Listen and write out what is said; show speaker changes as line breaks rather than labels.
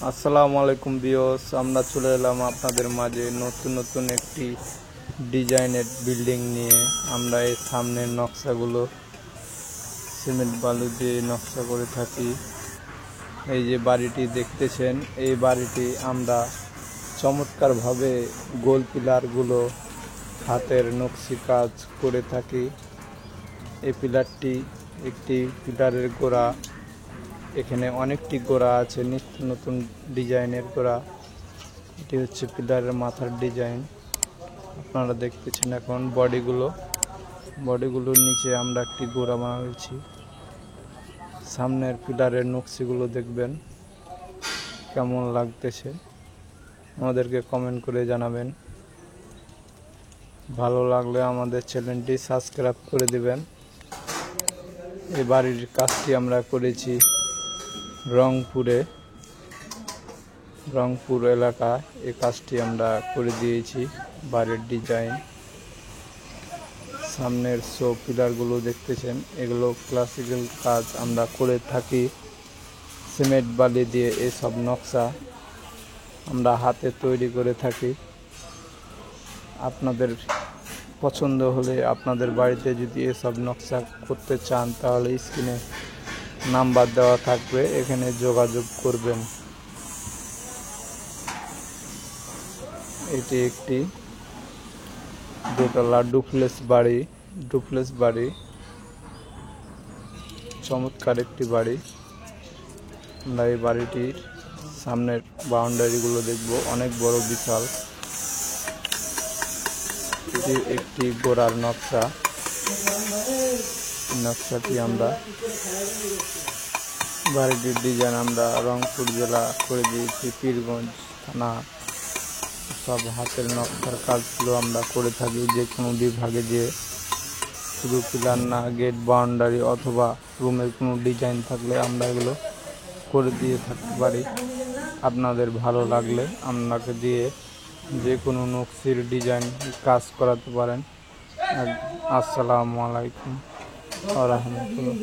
আসসালামু আলাইকুম ভিউয়ার্স, আমরা চলে এলাম আপনাদের মাঝে নতুন নতুন একটি ডিজাইনের বিল্ডিং নিয়ে। আমরা এই সামনের নকশাগুলো সিমেন্ট বালু দিয়ে নকশা করে থাকি। এই যে বাড়িটি দেখতেছেন, এই বাড়িটি আমরা চমৎকারভাবে গোল পিলারগুলো হাতের নকশি কাজ করে থাকি। এই পিলারটি একটি পিলারের গোড়া, এখানে অনেকটি গোড়া আছে, নিত্য নতুন ডিজাইনের গোড়া। এটি হচ্ছে পিলারের মাথার ডিজাইন। আপনারা দেখতেছেন এখন বডিগুলোর নিচে আমরা একটি গোড়া বানিয়েছি। সামনের পিলারের নকশিগুলো দেখবেন কেমন লাগতেছে, আমাদেরকে কমেন্ট করে জানাবেন। ভালো লাগলে আমাদের চ্যানেলটি সাবস্ক্রাইব করে দিবেন। এই বাড়ির কাজটি আমরা করেছি রংপুর এলাকায়। এই কাজটি আমরা করে দিয়েছি। বাড়ির ডিজাইন, সামনের পিলারগুলো দেখতেছেন, এগুলো ক্লাসিক্যাল কাজ আমরা করে থাকি। সিমেন্ট বালি দিয়ে এসব নকশা আমরা হাতে তৈরি করে থাকি। আপনাদের পছন্দ হলে, আপনাদের বাড়িতে যদি এসব নকশা করতে চান, তাহলে স্ক্রিনে নাম্বার দেওয়া থাকবে, এখানে যোগাযোগ করবেন। এটি একটি দোতলা ডুপ্লেক্স বাড়ি, চমৎকার একটি বাড়ি। আমরা এই বাড়িটির সামনের বাউন্ডারিগুলো দেখব, অনেক বড় বিশাল। এটি একটি গোড়ার নকশাটি আমরা বাড়িটির ডিজাইন আমরা রংপুর জেলা করে দিয়েছি। পীরগঞ্জ থানা সব হাতের নকশার কাজগুলো আমরা করে থাকি। যে কোনো বিভাগে, যে শুধু পিলার না, গেট, বাউন্ডারি অথবা রুমের কোনো ডিজাইন থাকলে আমরা এগুলো করে দিয়ে থাকতে পারি। আপনাদের ভালো লাগলে আপনাকে দিয়ে যে কোনো নকশির ডিজাইন কাজ করাতে পারেন। আসসালামু আলাইকুম ওয়া রাহমাতুল্লাহ।